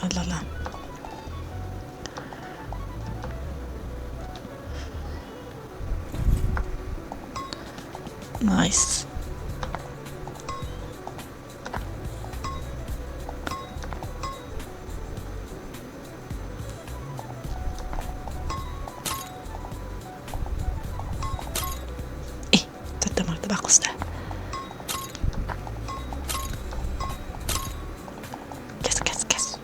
Ойлголоо. Nice. Тэд магад байхгүй сте. Гэс.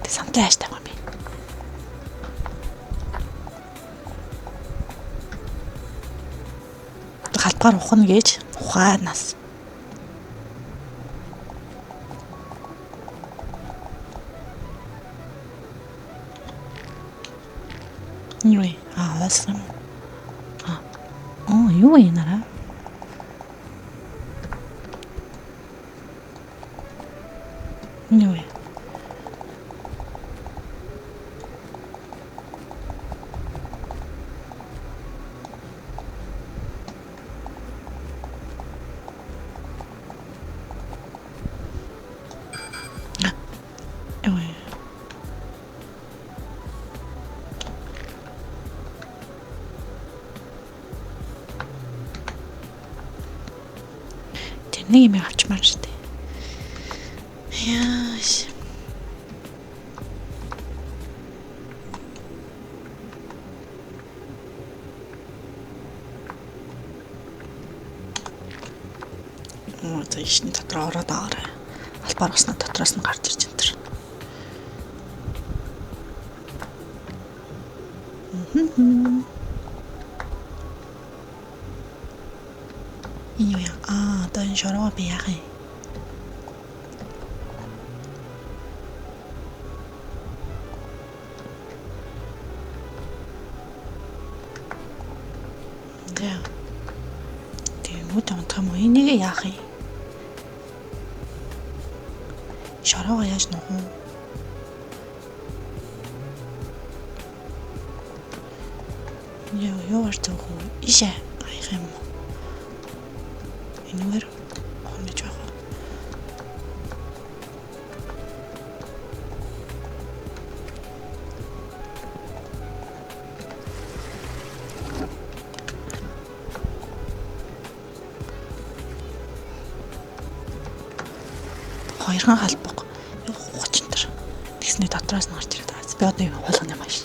Тэ самтай хааштай юм би. Галбаар ухна гэж ухаанаас. Юу вэ? Асан. Юу вэ нараа? Юу вэ? Нэг юм авчмаар штэ. Яаш. За ишний дотор ороод аарай. Албаар уснаа дотроос нь гарч ирж энэ төр. Юу яа? Одоо энэ шороо би яах юм? Тэгмүүд юм энийг яах юм? Шороогоо яаж нөх вэ? Юу артай хөө? Ишээ аях юм. Энэгээр хонож байгаа. Хоёрхан халбаг. 30 төр. Тэгсний дотроос нь гарч ирээд байгаа. Би одоо юу болгоно юм ааш.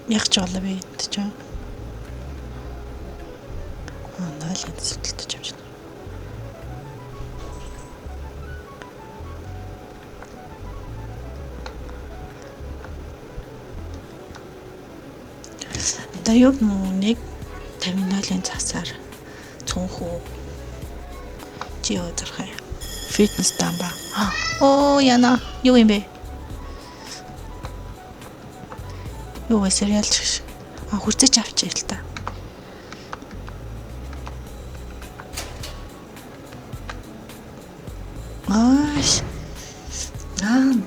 Яг ч болоо би энэ ч. Нойлын зүтэлтэж явж байна. Одоо юу нэг 50-ын цасаар цөөнхөө чи өдрхэй. Фитнес дамба. Яна юу юм бэ? Юу вэ сериал шиг. Хүрцэж авчээ л та.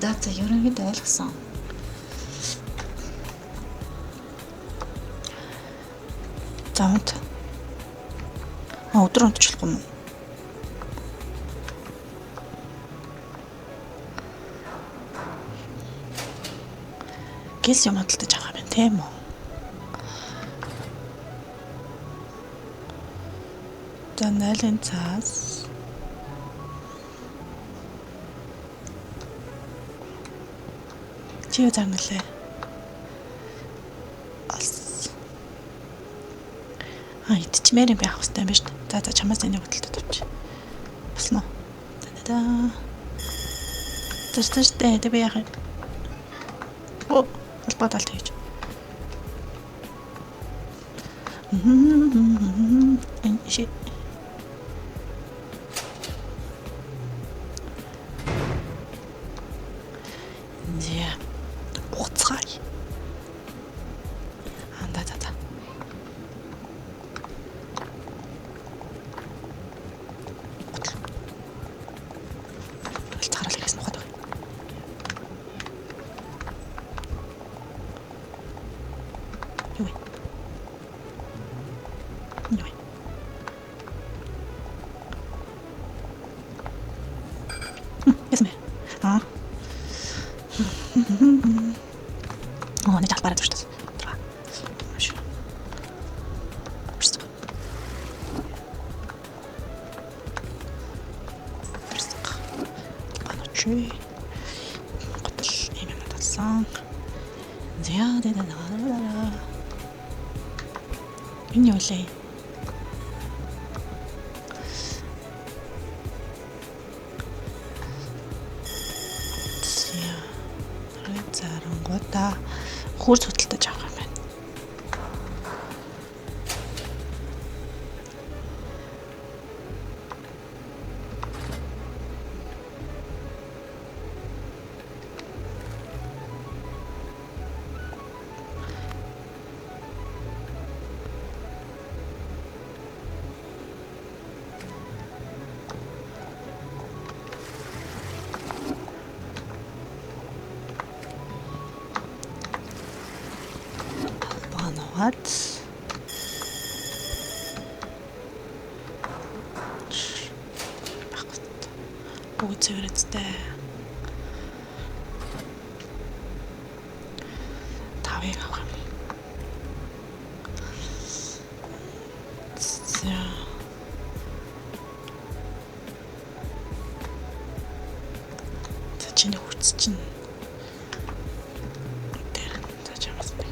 Дата ерөнхийдөө ойлгосон. Замд. Өдөр унтчихлахгүй юм. Гэс юм хадталж байгаа юм тийм үү? За 0-ын цаас. Чи юу загналаа? Идчихмээр юм байх хэвээр байна шүү дээ. За чамаас энийг хөдөлтөд авч. Босноо. Тэрстэй тэ би яах вэ? Албадал тэгж. Ши. Зя. Уцгай. Да. Anyway. Яасан бэ? Нэг жал бараад шүү дээ. Маш. Просто. Баночи. Готл юм надсан. Зяадэдаа. Энэ юу вэ? Зарангуудаа хурц хөдөлтөж авах юм байна. What? Бүгд цэвэрэцтэй. Тавыг авах юм. За. Чиний хүч чинь. Тэр зачаамаас нэг.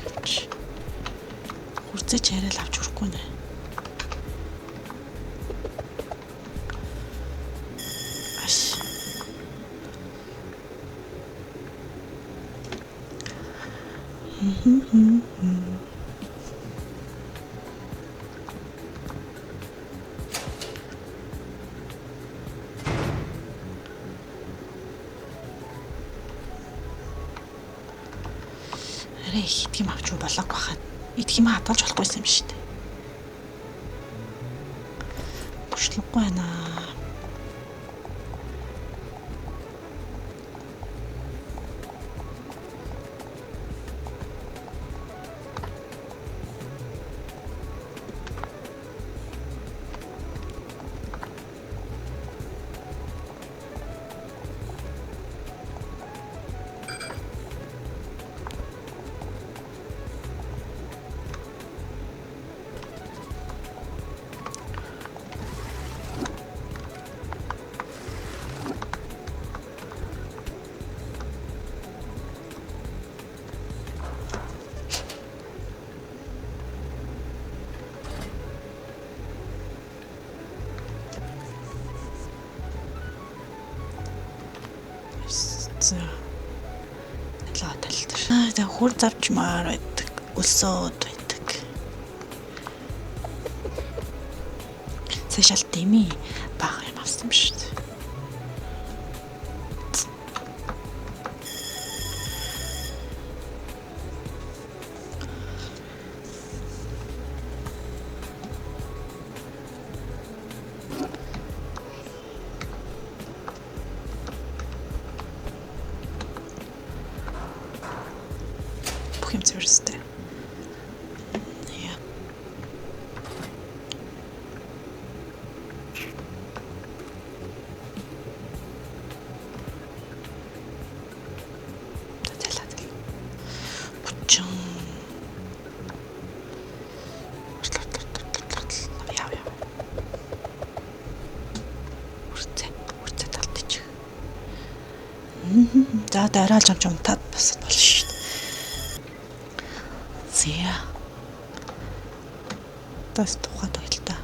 Хүрцээ чарэл авч хүрэхгүй нэ. Аш. Арай их идгийм авч болоогүй бахад. Идгийм хадгалж болохгүйсэн юм шүү дээ. Туршлагагүй байна. За. Лаа талтар. За хур завчмаар байдаг. Өсөөд байдаг. Сэшэл дими баг юм авсан шүү дээ. Юм цэвэрстэй. Яа. Тэлээд. Бүчин. Яа. Үрцээ талтчих. За дараалж амч унтаад бас болно шүү дээ. Зя. Тас тухайд байлаа.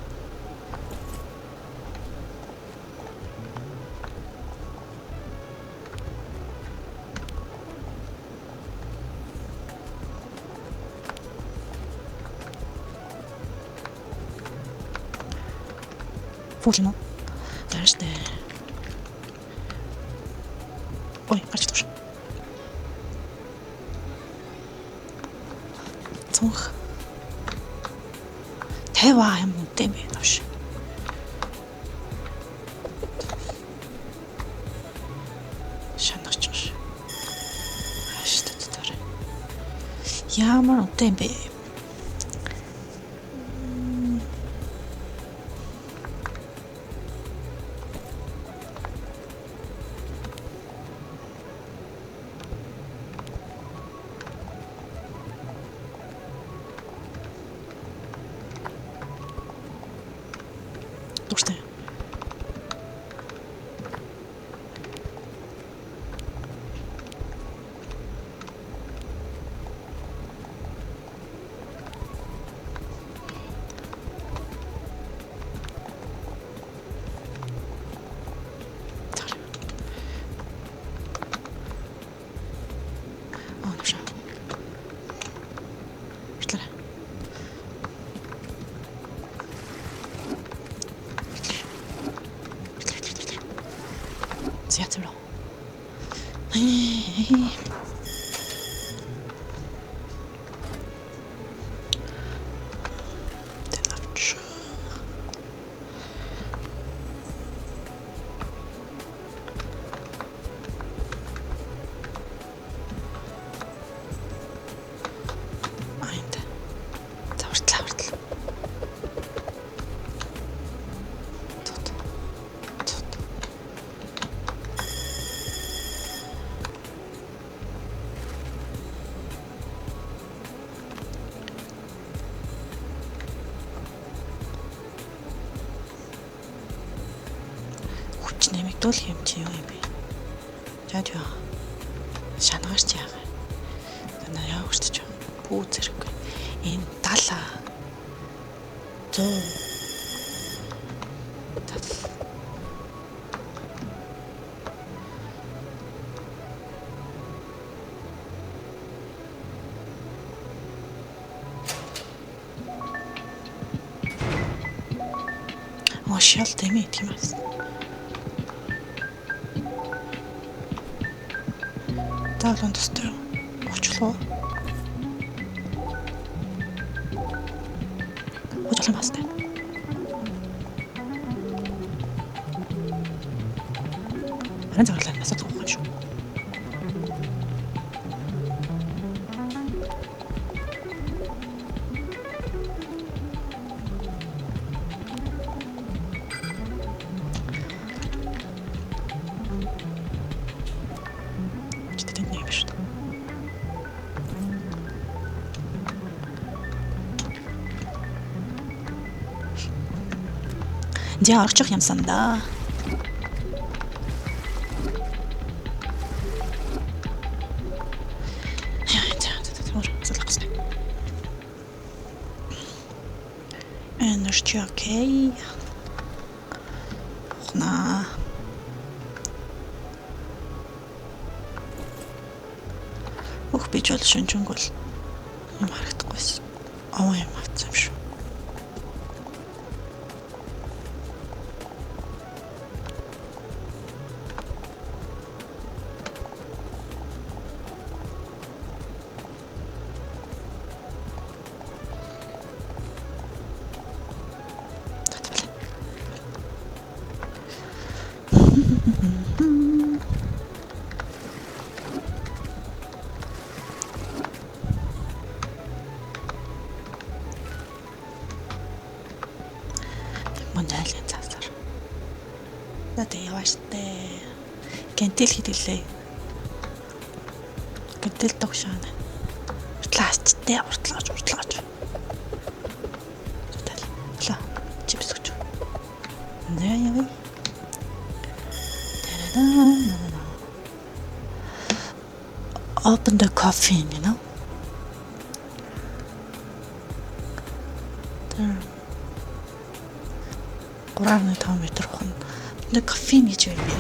Фулно. Тааштай. Ой, гарч туш. Цонх. 50 юм үнэтэй бэ тоош. Шанагч ш. Аштай дээр. Ямар үнэтэй бэ? Яц бро. Тэвч. Айнд. Завартлаа. Хүч нэмэгдүүлэх юм чи юу юм бэ? Жаад яа. Шанагаарч яага. Танаа яагч жаа. Бүү зэрэг. Энэ 70 100 Шал тэмээ тийм бас. Таалан төстэй. Очлоо. Очлоо бастай. Аран зарлаа насаа зогхон шүү. Дя орчих юмсан да. Энерджи окей. Ухна. Ух би ч бол шүнжэнгөл юм харагдахгүйсэн. Овоо юм авсан юм шүү. Монжаалын цаасаар. Надад явааштай. Гэнтэл хідэлээ. Гэнтэл тогшаана. Уртлаачтай уртлаач. Тала. Чипс гэж. Нэ яа. Open the coffee, you know. There. 3.5 метр ухна. Нэг кофеин гэж юм бэ?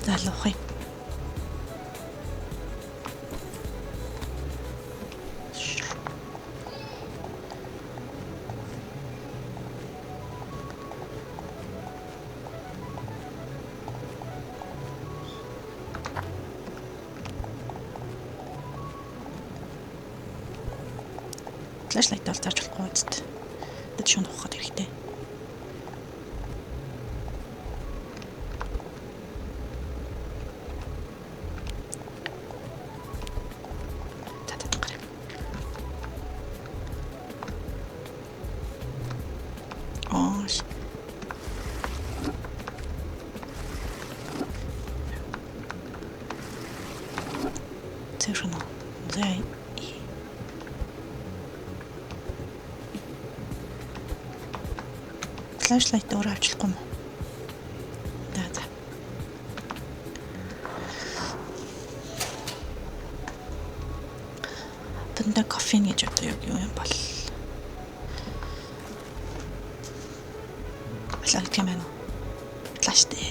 Залуухай. Флашлайт бол зарж болохгүй үст. Тэд шууд ухаад хэрэгтэй. Совершенно. Зай. Флашлайт өөр авчлахгүй юм. За. Тэндээ кофеин гэж одоо юу юм бол. Флашлайт юм байна. Флаштай.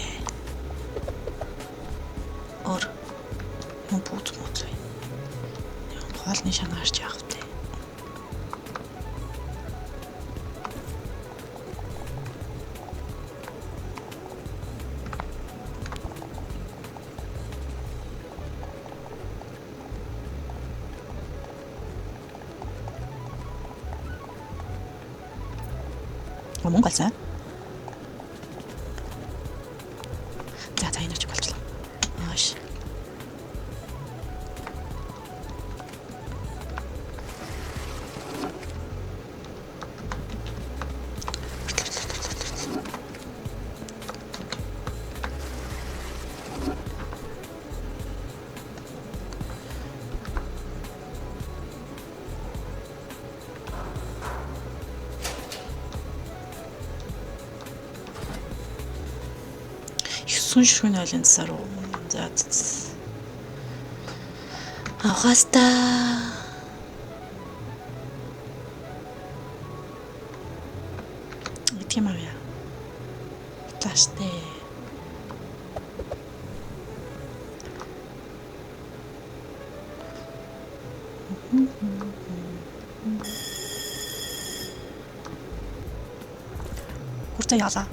Өөр юм бууц. Хоолны шанаарч явах тэ. Мөнгө олсон. За энэ ч болчихлоо. Ааш. Сүн ширхүүний ойлын засаар уу. За. Авгаста. Тийм аа. Тааштай. Хурцаа яалаа.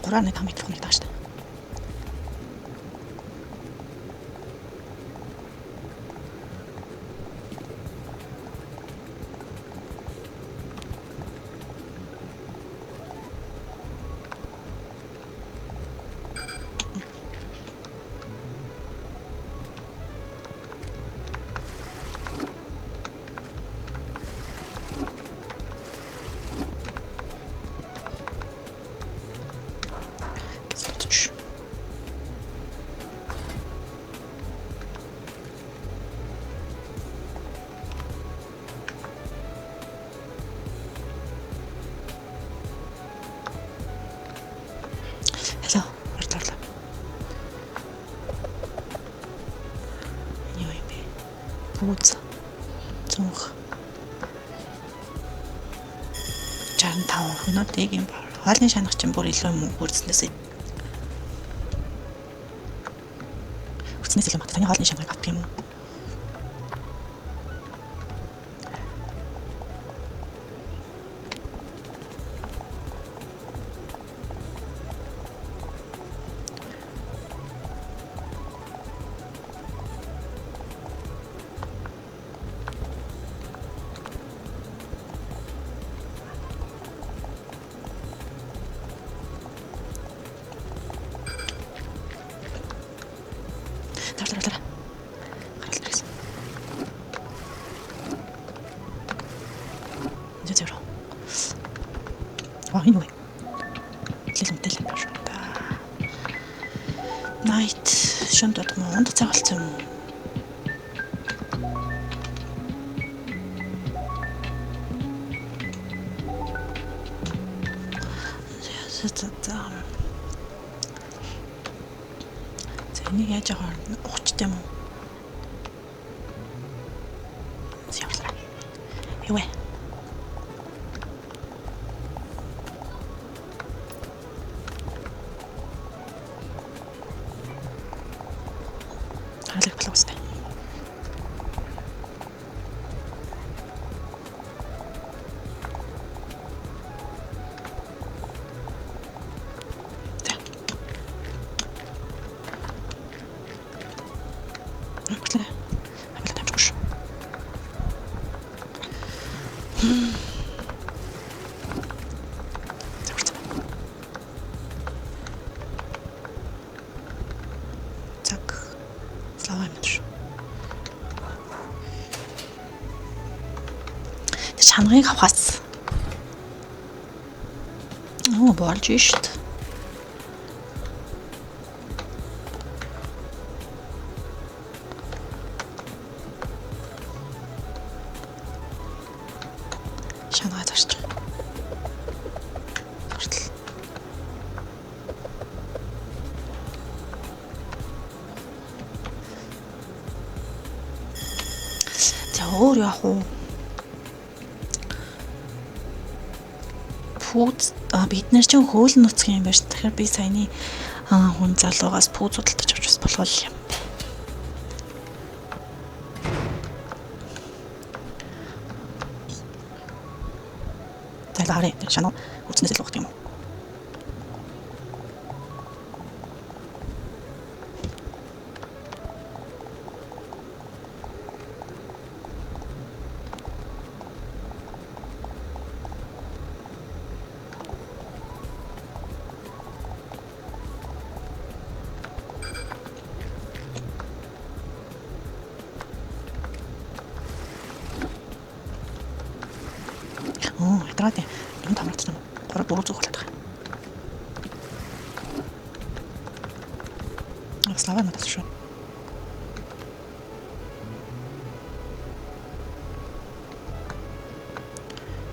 3.5 метр хүнийг тааштай. Hello, ордлоо. Юу юм бэ? Бууз. Цонх. 65 хөнөөдийг юм байна. Хоолны шанах чинь бүр илүү юм үрдснээс. Үрдснээс илүү мат. Таны хоолны шанах авах юм уу? Тара. Гарал дээрээс. Зөөрөө. Энэ үү. Лэлэмтэл юм шүү да. Night шонд удаа монд цаг болсон юм уу? Энийг яаж яагаар ухчтай юм уу? Явлаа. Юу вэ? Харалт болоостай. Чанарыг авахаас. Болж шít. Чанараа зарч. Хүртэл. За өөр яах вэ? Бид нар чинь хөөлн нуцгийн юм байна ш. Тэгэхээр би саяны хүн залуугаас пүүз судалдаж авч бас болов юм. Талаарэ шанаа үзнээс л угт юм уу? Ятраад юм тамарцсан юм. Гурав дуур зүг болоод байгаа. Слава надад шүү.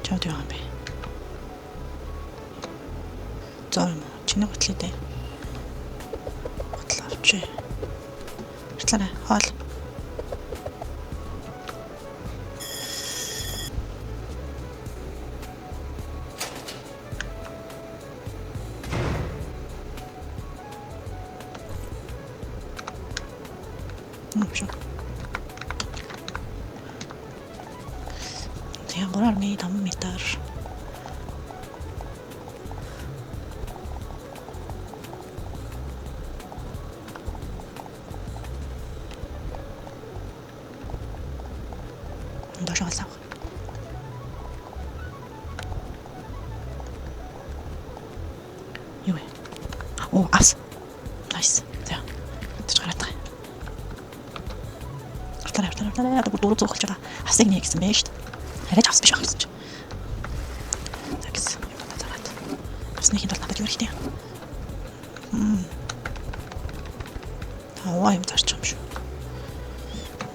Чамд яа юм бэ? Зоо юм уу? Чиний готлоо дээ. Готлоо авчи. Иртлээ хоол. Шүү. Тэгээ 3.5 метр. Дошоо алсаа. Юу вэ? Оо, ас. Nice. За. Тэжгараад. Автараа бүр дуруу зоохолж байгаа. Асыг нэ гэсэн байж шүү дээ. Хараач авс биш ах гэсэн чи. За гэсэн юм надад зараад. Авсны хин надад юу хэрэгтэй. Аваа юм зарч юм шүү.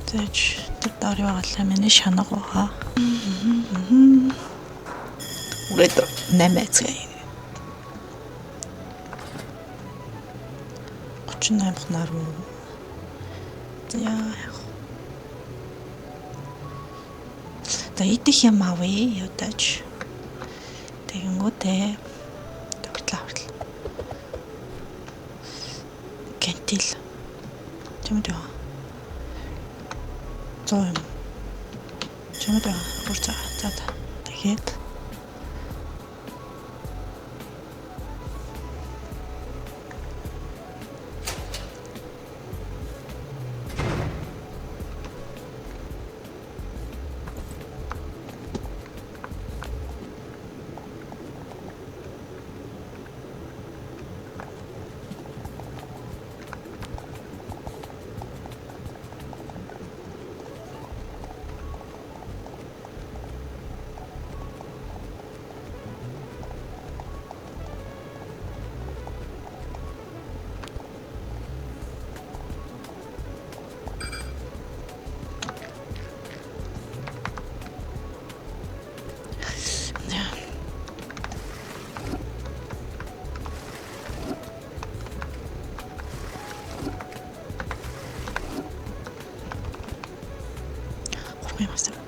Тэж тэр доор яваалаа миний шанаг байгаа. Үрээд нэмэцгээ. 38 наруу. Яа. За идэх юм авъя ядаж. Тэгэнгүүтээ тогтлоо хавтал. Гэнтил. Чамд яа. Зоо юм. Чамд яа. Урцаа. За. Тэгээд 고맙습니다.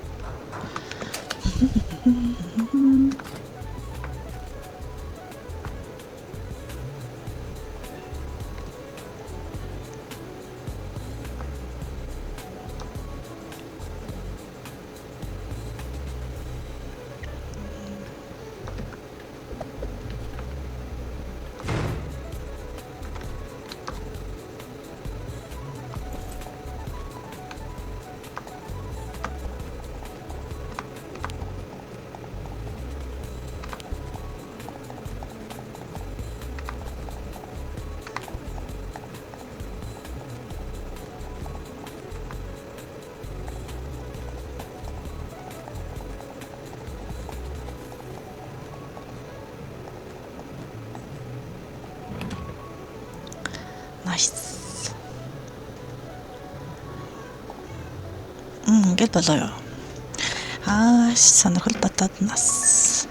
Nice. Ингээд болоо юу. Сонирхол дотоод нас.